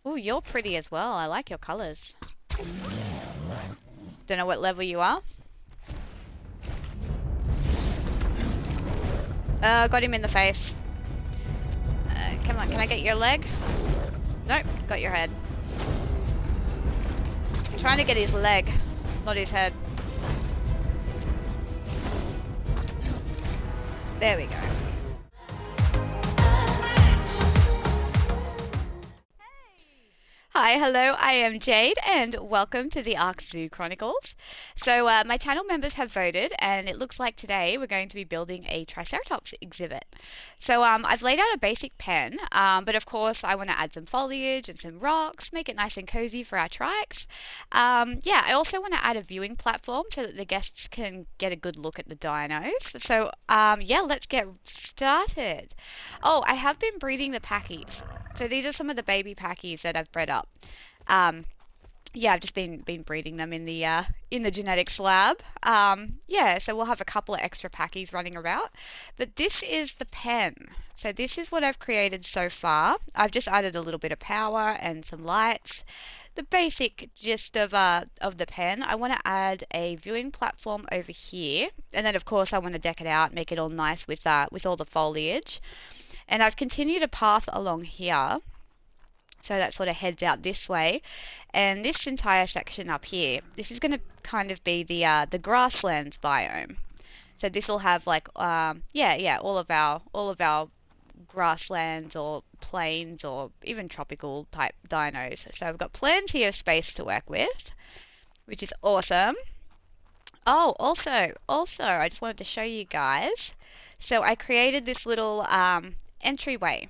Oh, you're pretty as well. I like your colors. Don't know what level you are. Got him in the face. Come on, can I get your leg? Nope, got your head. I'm trying to get his leg, not his head. There we go. Hi, hello, I am Jade and welcome to the Ark Zoo Chronicles. So my channel members have voted and it looks like today we're going to be building a Triceratops exhibit. So I've laid out a basic pen, but of course I want to add some foliage and some rocks, make it nice and cozy for our trikes. Yeah, I also want to add a viewing platform so that the guests can get a good look at the dinos. So yeah, let's get started. Oh, I have been breeding the packies. So these are some of the baby packies that I've bred up. Um, yeah, I've just been breeding them in the genetics lab. Yeah, so we'll have a couple of extra packies running about. But this is the pen. So this is what I've created so far. I've just added a little bit of power and some lights. The basic gist of the pen. I want to add a viewing platform over here, and then of course I want to deck it out, make it all nice with all the foliage. And I've continued a path along here, so that sort of heads out this way. And this entire section up here, this is going to kind of be the grasslands biome. So this will have like yeah, all of our grasslands or plains or even tropical type dinos. So I've got plenty of space to work with, which is awesome. Oh, also, I just wanted to show you guys. So I created this little entryway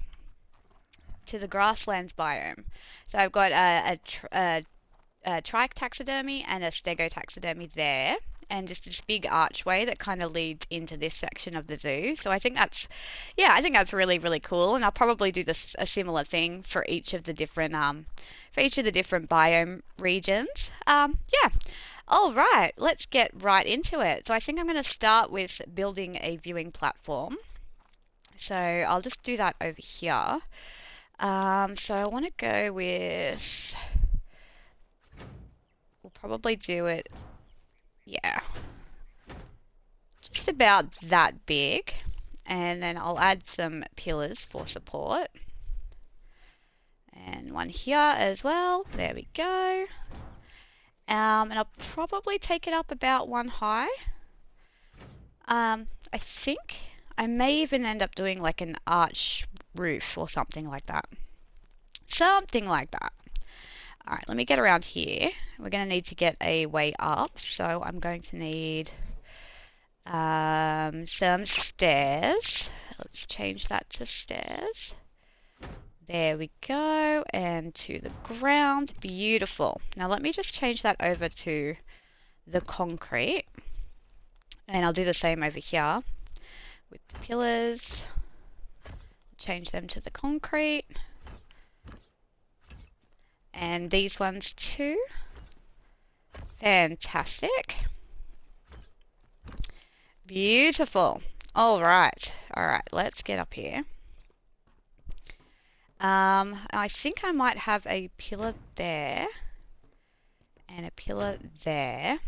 to the grasslands biome. So I've got a trike taxidermy and a stego taxidermy there, and just this big archway that kind of leads into this section of the zoo. So I think that's, yeah, I think that's really, really cool. And I'll probably do this a similar thing for each of the different biome regions. Yeah. All right, let's get right into it. So I think I'm going to start with building a viewing platform. So I'll just do that over here. So I want to go with, we'll probably do it, yeah, just about that big. And then I'll add some pillars for support. And one here as well. There we go. And I'll probably take it up about one high. I think I may even end up doing like an arch roof or something like that. Something like that. All right, let me get around here. We're going to need to get a way up, so I'm going to need some stairs. Let's change that to stairs. There we go, and to the ground. Beautiful. Now let me just change that over to the concrete, and I'll do the same over here with the pillars. Change them to the concrete, and these ones too. Fantastic. Beautiful. All right, let's get up here. I think I might have a pillar there and a pillar there.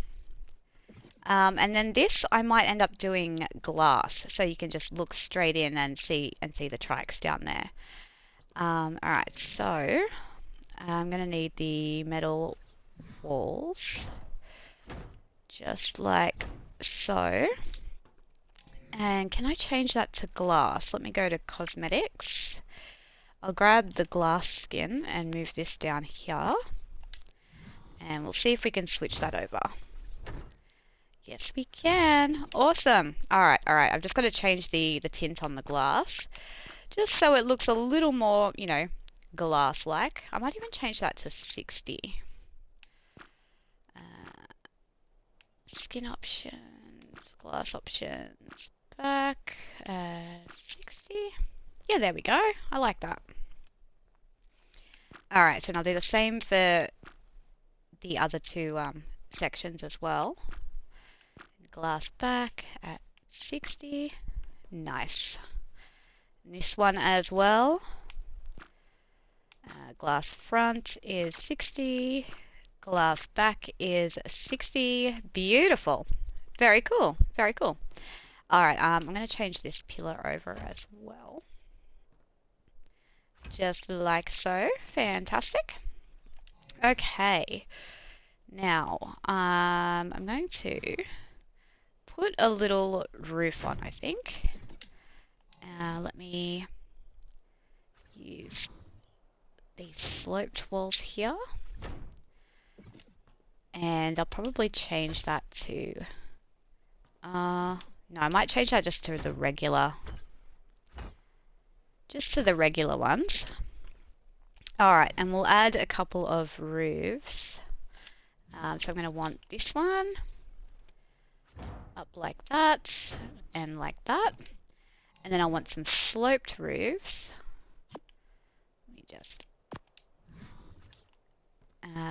And then this I might end up doing glass, so you can just look straight in and see the trikes down there. Alright, so I'm gonna need the metal walls, just like so. And can I change that to glass? Let me go to Cosmetics. I'll grab the glass skin and move this down here. And we'll see if we can switch that over. Yes, we can. Awesome. Alright. I've just got to change the tint on the glass, just so it looks a little more, you know, glass-like. I might even change that to 60. Skin options, glass options, back, 60. Yeah, there we go. I like that. Alright, so I'll do the same for the other two sections as well. Glass back at 60. Nice. And this one as well. Glass front is 60. Glass back is 60. Beautiful. Very cool. Very cool. Alright, I'm going to change this pillar over as well. Just like so. Fantastic. Okay. Now, I'm going to put a little roof on, I think. Let me use these sloped walls here. And I'll probably change that to... no, I might change that just to the regular... Just to the regular ones. Alright, and we'll add a couple of roofs. So I'm going to want this one up like that and like that. And then I want some sloped roofs. Let me just...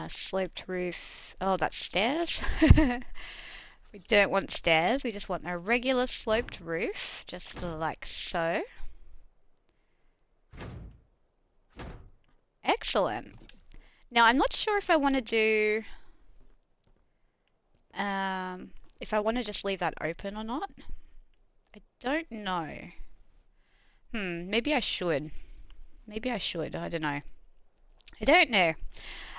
sloped roof... Oh, that's stairs. We don't want stairs, we just want a regular sloped roof, just like so. Excellent. Now I'm not sure if I want to do... if I want to just leave that open or not. I don't know. Maybe I should. Maybe I should, I don't know. I don't know.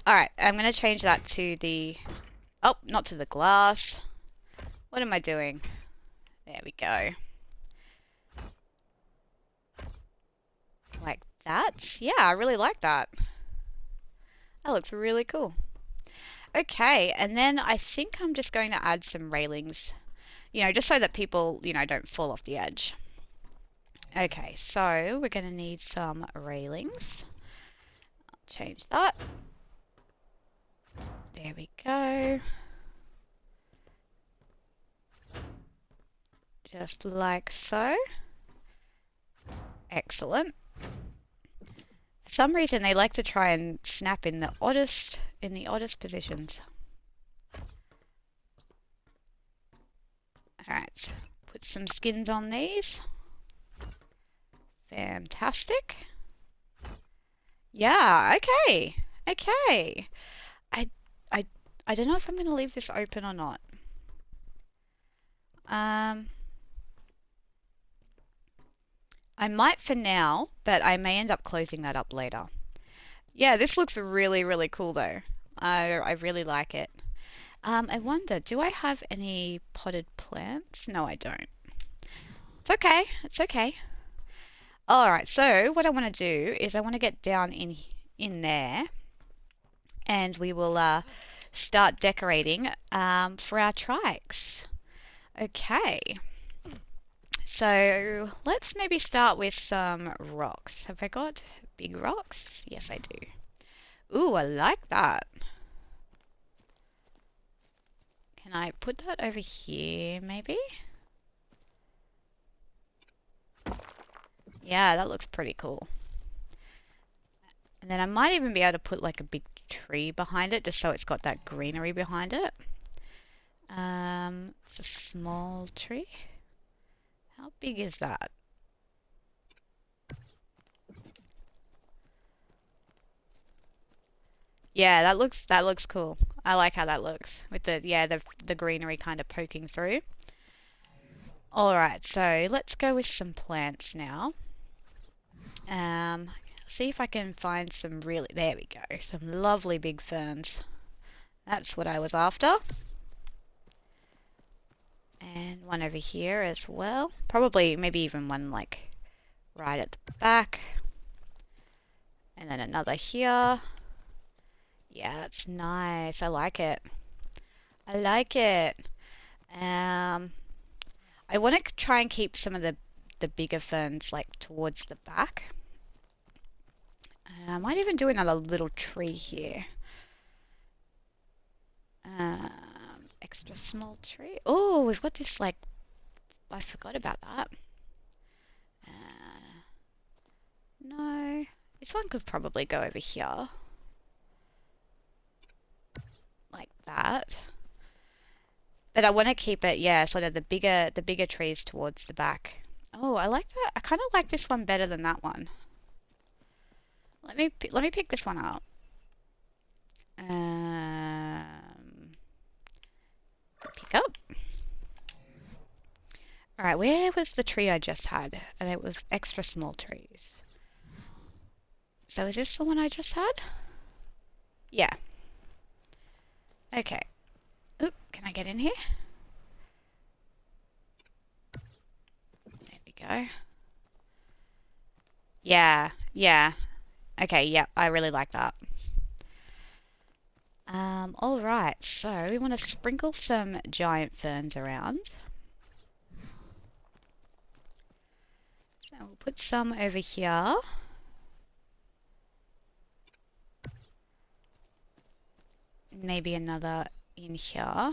Alright, I'm going to change that to the... Oh, not to the glass. What am I doing? There we go. Like that? Yeah, I really like that. That looks really cool. Okay, and then I think I'm just going to add some railings, you know, just so that people, you know, don't fall off the edge. Okay, so we're going to need some railings. I'll change that. There we go. Just like so. Excellent. For some reason they like to try and snap in the oddest positions. Alright, put some skins on these. Fantastic. Yeah, okay. Okay. I don't know if I'm going to leave this open or not. I might for now, but I may end up closing that up later. Yeah, this looks really, really cool though. I really like it. I wonder, do I have any potted plants? No, I don't. It's okay. It's okay. Alright, so what I want to do is I want to get down in there and we will start decorating for our trikes. Okay. So let's maybe start with some rocks. Have I got big rocks? Yes, I do. Ooh, I like that. Can I put that over here, maybe? Yeah, that looks pretty cool. And then I might even be able to put like a big tree behind it, just so it's got that greenery behind it. It's a small tree. How big is that? Yeah, that looks cool. I like how that looks with the greenery kind of poking through. All right, so let's go with some plants now. See if I can find some really, there we go, some lovely big ferns. That's what I was after. And one over here as well. Probably, maybe even one like right at the back. And then another here. Yeah, that's nice. I like it. I like it. I want to try and keep some of the bigger ferns like towards the back. I might even do another little tree here. Extra small tree. Oh, we've got this like... I forgot about that. No. This one could probably go over here. Like that. But I want to keep it, yeah, sort of the bigger trees towards the back. Oh, I like that. I kind of like this one better than that one. Let me pick this one up. Pick up. Alright, where was the tree I just had? And it was extra small trees. So is this the one I just had? Yeah. Okay. Oop, can I get in here? There we go. Yeah, yeah. Okay, yep, I really like that. Alright, so we want to sprinkle some giant ferns around. So we'll put some over here. Maybe another in here.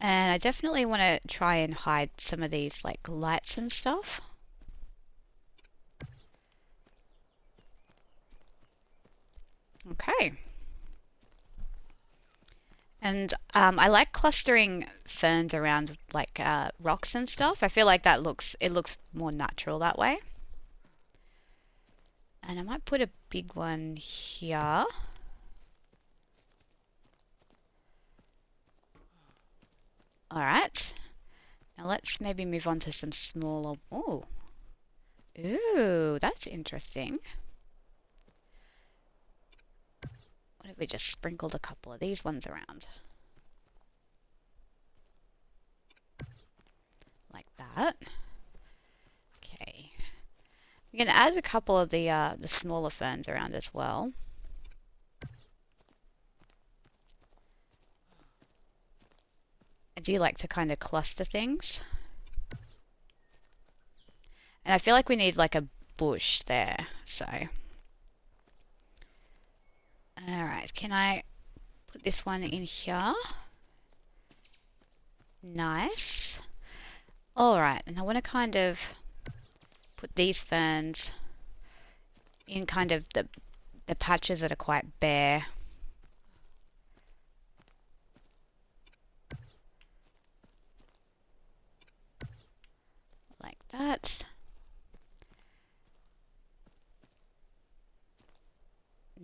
And I definitely want to try and hide some of these like lights and stuff. Okay. And I like clustering ferns around like rocks and stuff. I feel like it looks more natural that way. And I might put a big one here. Alright. Now let's maybe move on to some smaller... Ooh. Ooh, that's interesting. What if we just sprinkled a couple of these ones around? Like that. Okay. I'm going to add a couple of the smaller ferns around as well. I do like to kind of cluster things. And I feel like we need like a bush there, so. Alright, can I put this one in here? Nice. Alright, and I want to kind of put these ferns in kind of the patches that are quite bare. Like that.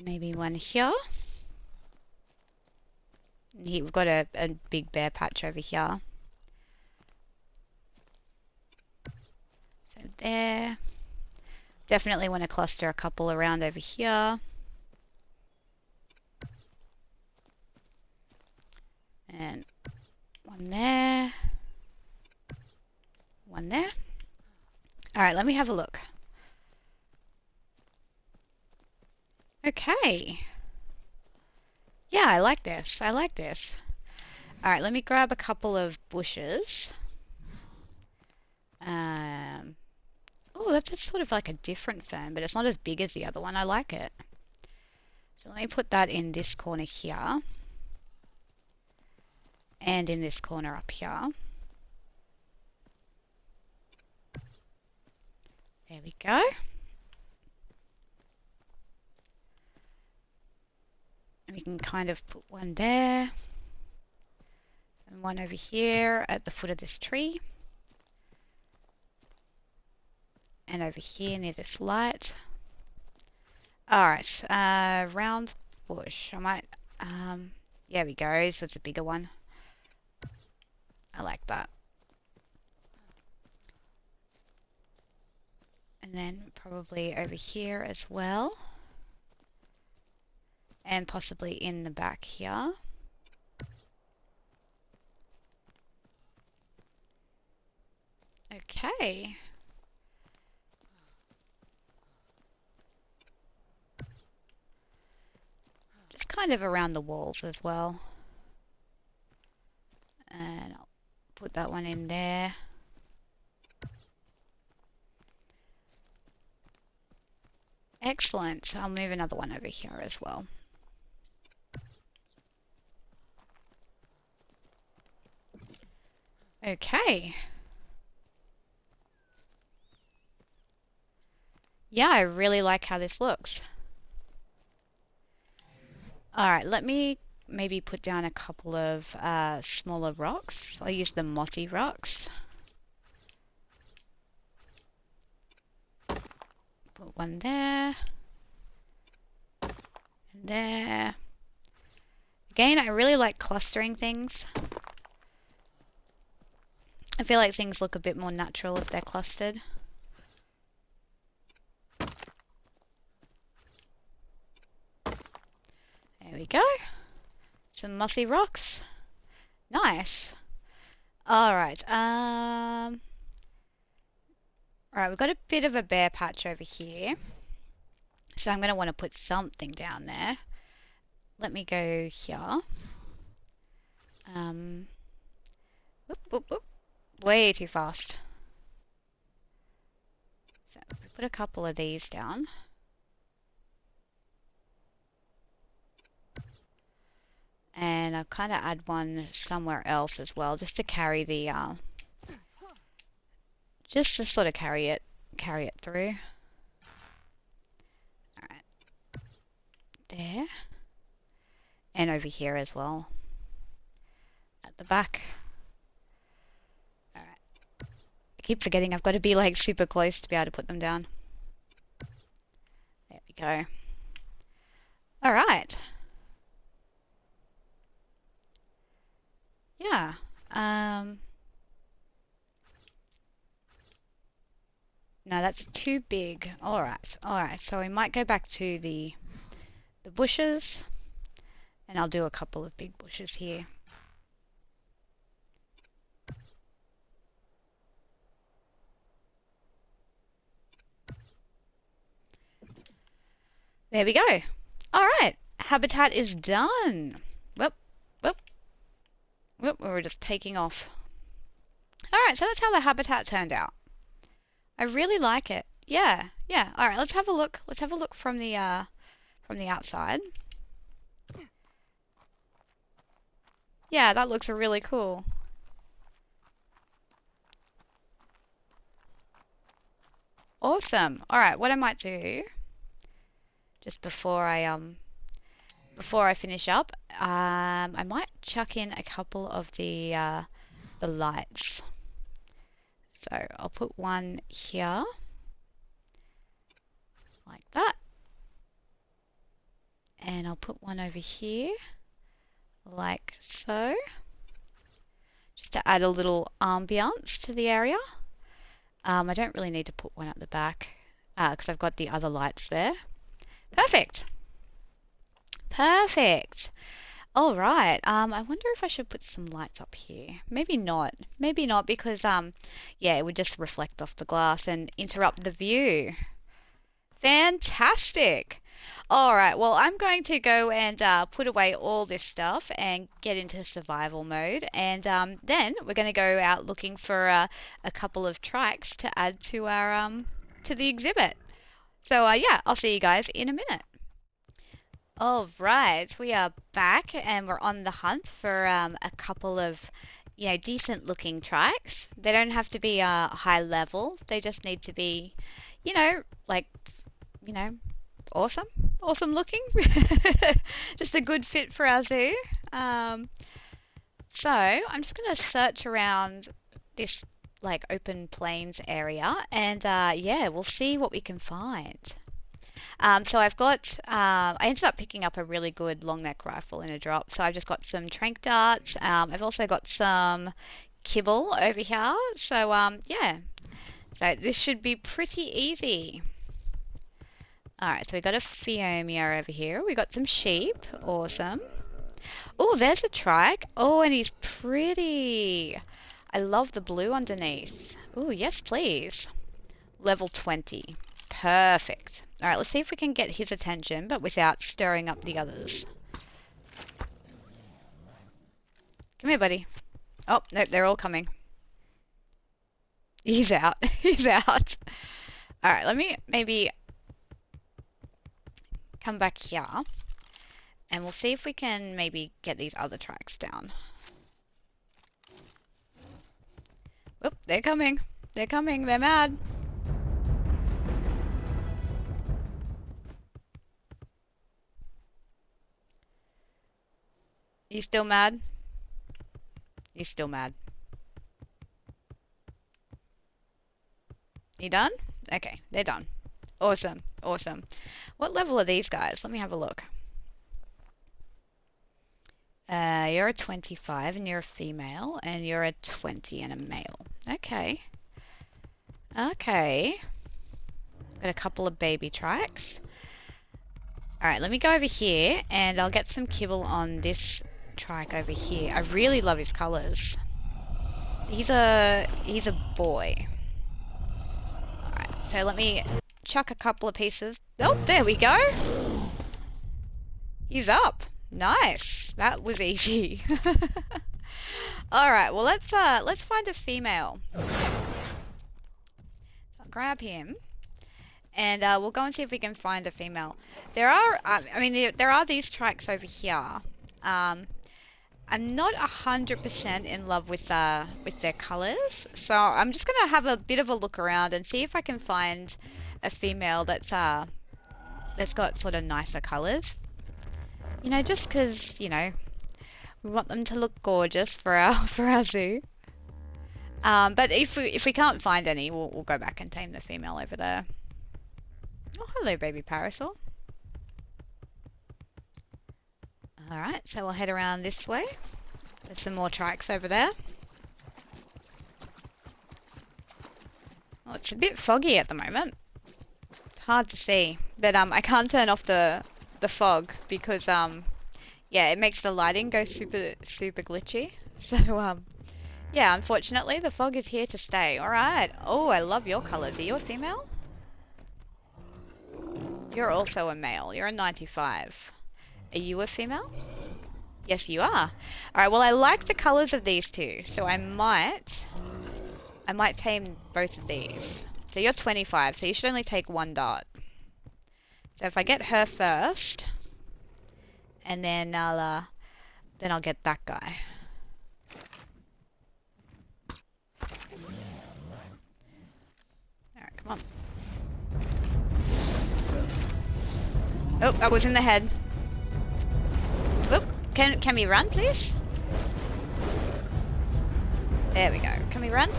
Maybe one here. Here we've got a big bare patch over here. So there. Definitely want to cluster a couple around over here. And one there. One there. Alright, let me have a look. Okay. Yeah, I like this. I like this. Alright, let me grab a couple of bushes. Oh, that's sort of like a different fern, but it's not as big as the other one. I like it. So let me put that in this corner here. And in this corner up here. There we go. And we can kind of put one there. And one over here at the foot of this tree. And over here near this light. Alright, round bush. I might, there we go, so it's a bigger one. I like that. And then probably over here as well. And possibly in the back here. Okay. Just kind of around the walls as well. And I'll put that one in there. Excellent. I'll move another one over here as well. Okay. Yeah, I really like how this looks. Alright, let me maybe put down a couple of smaller rocks. I'll use the mossy rocks. Put one there. And there. Again, I really like clustering things. I feel like things look a bit more natural if they're clustered. There we go. Some mossy rocks. Nice. Alright, alright, we've got a bit of a bare patch over here. So I'm going to want to put something down there. Let me go here. Whoop, whoop, whoop. Way too fast. So we put a couple of these down. And I'll kind of add one somewhere else as well, just to carry the, just to sort of carry it through. Alright. There. And over here as well. At the back. Alright. I keep forgetting I've got to be like super close to be able to put them down. There we go. Alright. Yeah. No, that's too big. Alright. So we might go back to the bushes. And I'll do a couple of big bushes here. There we go. Alright. Habitat is done. Whoop. We were just taking off. Alright, so that's how the habitat turned out. I really like it. Yeah. Alright, let's have a look. Let's have a look from the outside. Yeah, that looks really cool. Awesome. Alright, what I might do, just before I finish up, I might chuck in a couple of the lights. So I'll put one here, like that, and I'll put one over here, like so, just to add a little ambiance to the area. I don't really need to put one at the back because I've got the other lights there. Perfect. All right. I wonder if I should put some lights up here. Maybe not because yeah, it would just reflect off the glass and interrupt the view. Fantastic. All right, well, I'm going to go and put away all this stuff and get into survival mode, and then we're going to go out looking for a couple of trikes to add to our to the exhibit. So yeah, I'll see you guys in a minute. All right, we are back and we're on the hunt for a couple of, you know, decent looking trikes. They don't have to be high level. They just need to be, you know, like, you know, awesome looking. Just a good fit for our zoo. So I'm just going to search around this like open plains area and yeah, we'll see what we can find. So I've got, I ended up picking up a really good long neck rifle in a drop. So I've just got some trank darts. I've also got some kibble over here. So yeah, so this should be pretty easy. Alright, so we got a Phiomia over here. We got some sheep. Awesome. Oh, there's a trike. Oh, and he's pretty. I love the blue underneath. Oh, yes, please. Level 20. Perfect. Alright, let's see if we can get his attention, but without stirring up the others. Come here, buddy. Oh, nope, they're all coming. He's out. He's out. Alright, let me maybe come back here and we'll see if we can maybe get these other trikes down. Oop, they're coming. They're coming. They're mad. You still mad? He's still mad. You done? Okay, they're done. Awesome, awesome. What level are these guys? Let me have a look. You're a 25 and you're a female, and you're a 20 and a male. Okay. Okay. Got a couple of baby trikes. Alright, let me go over here and I'll get some kibble on this trike over here. I really love his colours. He's a boy. Alright, so let me chuck a couple of pieces. Oh, there we go. He's up. Nice. That was easy. Alright, well let's find a female. So I'll grab him. And we'll go and see if we can find a female. There are, there are these trikes over here. I'm not 100% in love with their colours, so I'm just gonna have a bit of a look around and see if I can find a female that's got sort of nicer colours. You know, just because we want them to look gorgeous for our zoo. But if we can't find any, we'll go back and tame the female over there. Oh, hello, baby parasol. Alright, so we'll head around this way. There's some more trikes over there. Well, it's a bit foggy at the moment. It's hard to see. But I can't turn off the fog because yeah, it makes the lighting go super glitchy. So yeah, unfortunately the fog is here to stay. Alright. Oh, I love your colours. Are you a female? You're also a male. You're a 95. Are you a female? Yes, you are. Alright, well I like the colours of these two, so I might tame both of these. So you're 25, so you should only take one dart. So if I get her first, and then I'll get that guy. Alright, come on. Oh, that was in the head. Oh, can we run, please? There we go. Can we run?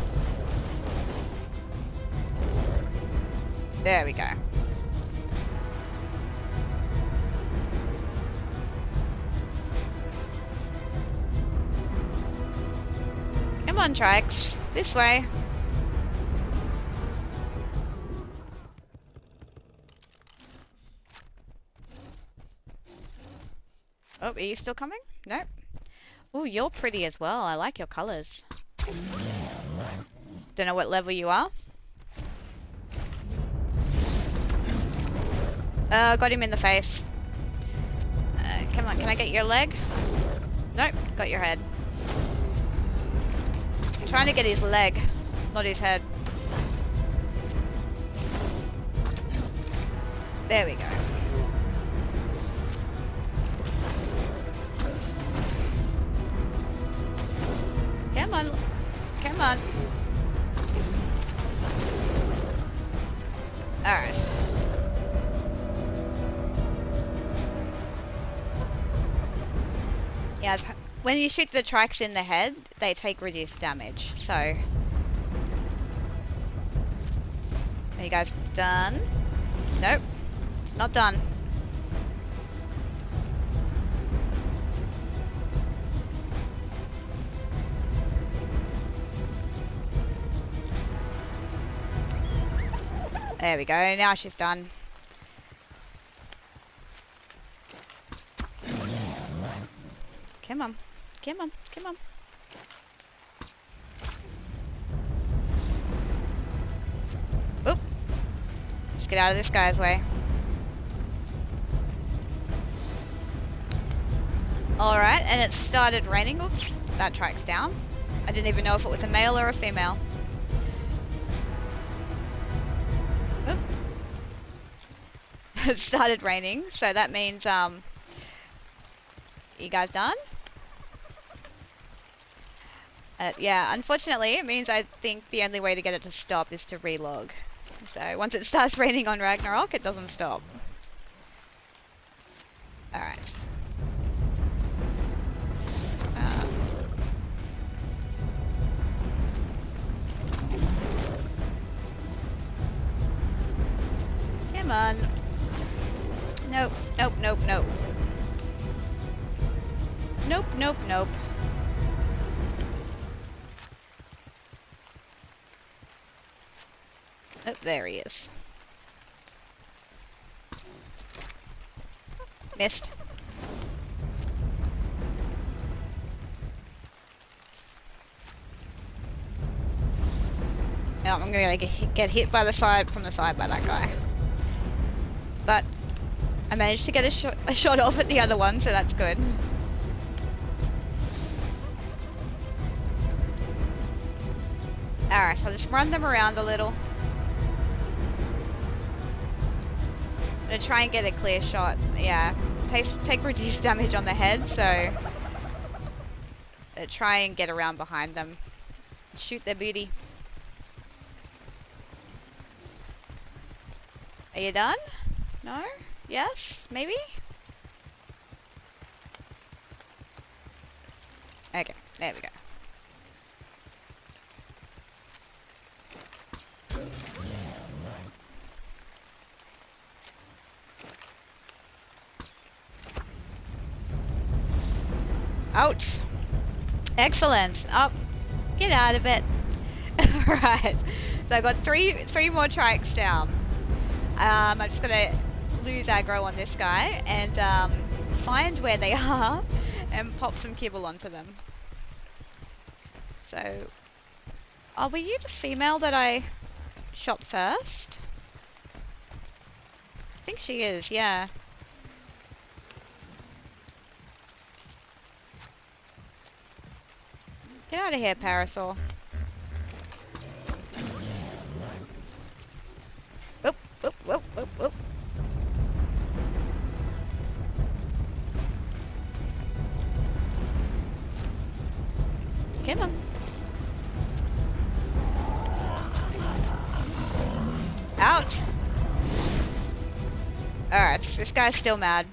There we go. Come on, trikes. This way. Oh, are you still coming? Nope. Oh, you're pretty as well. I like your colours. Don't know what level you are. Got him in the face. Come on, can I get your leg? Nope, got your head. I'm trying to get his leg, not his head. There we go. Come on. Come on. Alright. Yeah, when you shoot the trikes in the head, they take reduced damage, so... Are you guys done? Nope. Not done. There we go, now she's done. Come on, come on, come on. Oop. Let's get out of this guy's way. Alright, and it started raining. Oops, that trike's down. I didn't even know if it was a male or a female. It started raining, so that means, you guys done? Yeah, unfortunately, it means I think the only way to get it to stop is to relog. So, once it starts raining on Ragnarok, it doesn't stop. Alright. Come on. Nope, nope, nope, nope. Nope, nope, nope. Oh, there he is. Missed. Oh, I'm gonna get hit by the side from the side by that guy. But I managed to get a shot off at the other one, so that's good. Alright, so I'll just run them around a little. I'm gonna try and get a clear shot. Yeah, take reduced damage on the head, so try and get around behind them. Shoot their booty. Are you done? No? Yes? Maybe? Okay, there we go. Ouch! Excellent! Up! Get out of it! Right, so I got three more trikes down. I'm just gonna lose aggro on this guy and find where they are and pop some kibble onto them. So, were you the female that I shot first? I think she is, yeah. Get out of here, Parasol. Whoop, whoop, whoop, whoop, whoop. Come on. Ouch! Alright, this guy's still mad.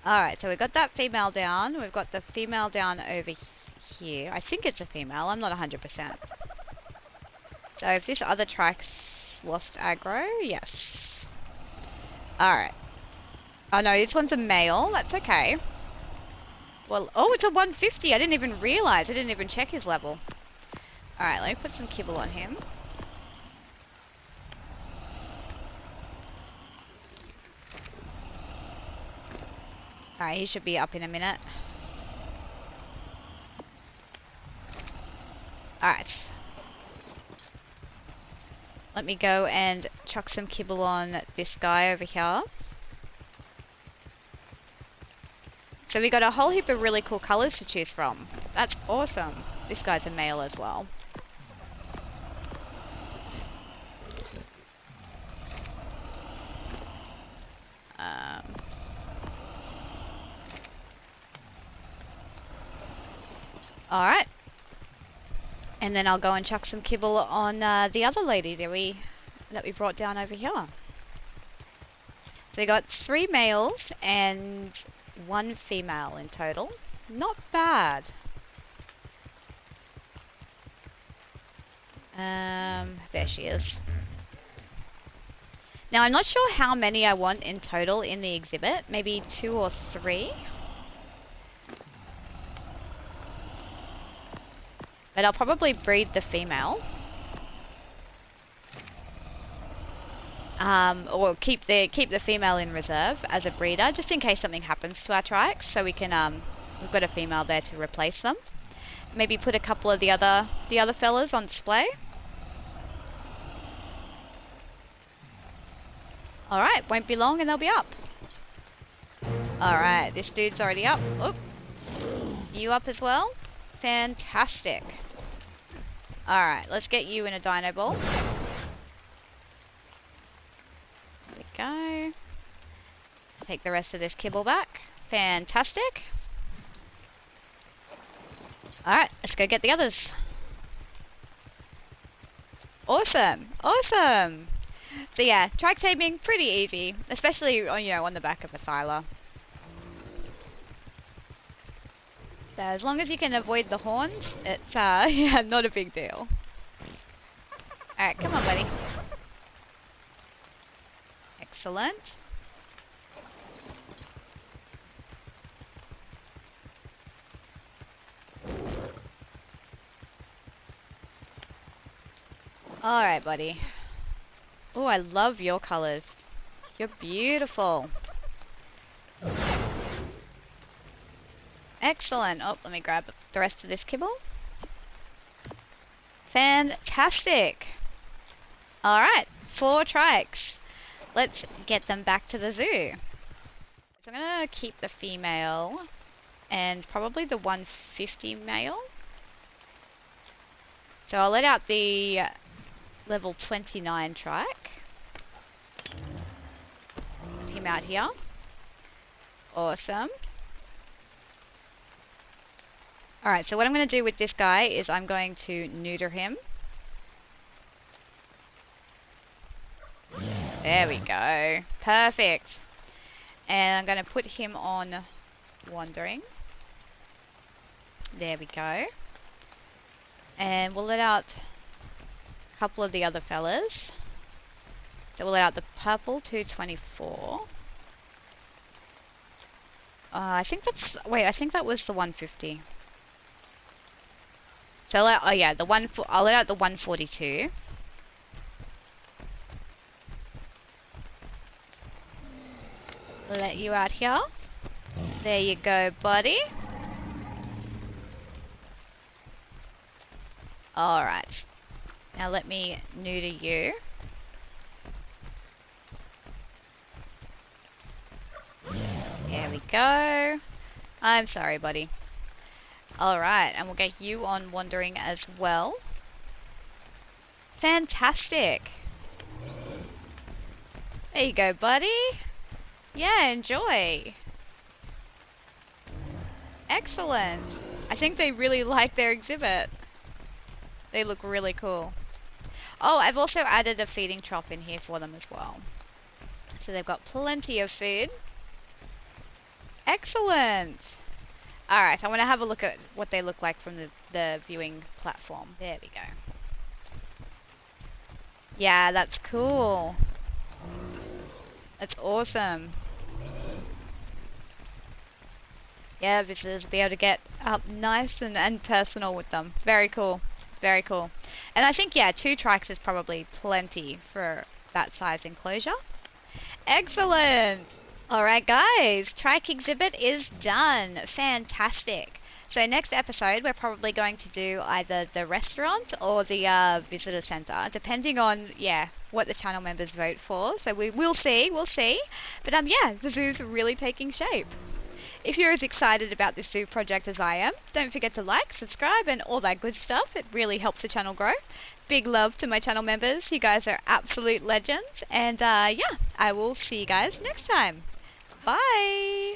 Alright, so we've got that female down. We've got the female down over here. I think it's a female. I'm not 100%. So if this other trike's lost aggro, yes. Alright. Oh no, this one's a male. That's okay. Well, oh, it's a 150. I didn't even realize. I didn't even check his level. Alright, let me put some kibble on him. Alright, he should be up in a minute. Alright. Let me go and chuck some kibble on this guy over here. So we got a whole heap of really cool colours to choose from. That's awesome. This guy's a male as well. Alright. And then I'll go and chuck some kibble on the other lady that we brought down over here. So you got 3 males and 1 female in total. Not bad. There she is. Now I'm not sure how many I want in total in the exhibit. Maybe 2 or 3. But I'll probably breed the female. Or keep the female in reserve as a breeder, just in case something happens to our trikes, so we can we've got a female there to replace them. Maybe put a couple of the other fellas on display. Alright, won't be long and they'll be up. Alright, this dude's already up. Oop. You up as well? Fantastic. Alright, let's get you in a dino ball. There we go. Take the rest of this kibble back. Fantastic. Alright, let's go get the others. Awesome! Awesome! So yeah, trike taming, pretty easy. Especially, on the back of a thyla. So as long as you can avoid the horns, it's yeah, not a big deal. Alright, come on, buddy. Excellent. Alright, buddy. Oh, I love your colors. You're beautiful. Excellent. Oh, let me grab the rest of this kibble. Fantastic. Alright, 4 trikes. Let's get them back to the zoo. So I'm going to keep the female and probably the 150 male. So I'll let out the level 29 trike. Put him out here. Awesome. Alright, so what I'm going to do with this guy is I'm going to neuter him. There we go. Perfect. And I'm going to put him on wandering. There we go. And we'll let out a couple of the other fellas. So we'll let out the purple 224. I think that's... Wait, I think that was the 150. So I'll let out the 142. Let you out here. There you go, buddy. Alright. Now let me neuter you. There we go. I'm sorry, buddy. Alright, and we'll get you on wandering as well. Fantastic. There you go, buddy. Yeah, enjoy. Excellent. I think they really like their exhibit. They look really cool. Oh, I've also added a feeding trough in here for them as well. So they've got plenty of food. Excellent. Alright, I want to have a look at what they look like from the viewing platform. There we go. Yeah, that's cool. That's awesome. Yeah, visitors will be able to get up nice and personal with them. Very cool. Very cool. And I think, yeah, 2 trikes is probably plenty for that size enclosure. Excellent! Alright guys, trike exhibit is done. Fantastic. So next episode we're probably going to do either the restaurant or the visitor centre, depending on, yeah, what the channel members vote for. So we'll see. But yeah, the zoo's really taking shape. If you're as excited about this zoo project as I am, don't forget to like, subscribe and all that good stuff. It really helps the channel grow. Big love to my channel members. You guys are absolute legends. And yeah, I will see you guys next time. Bye!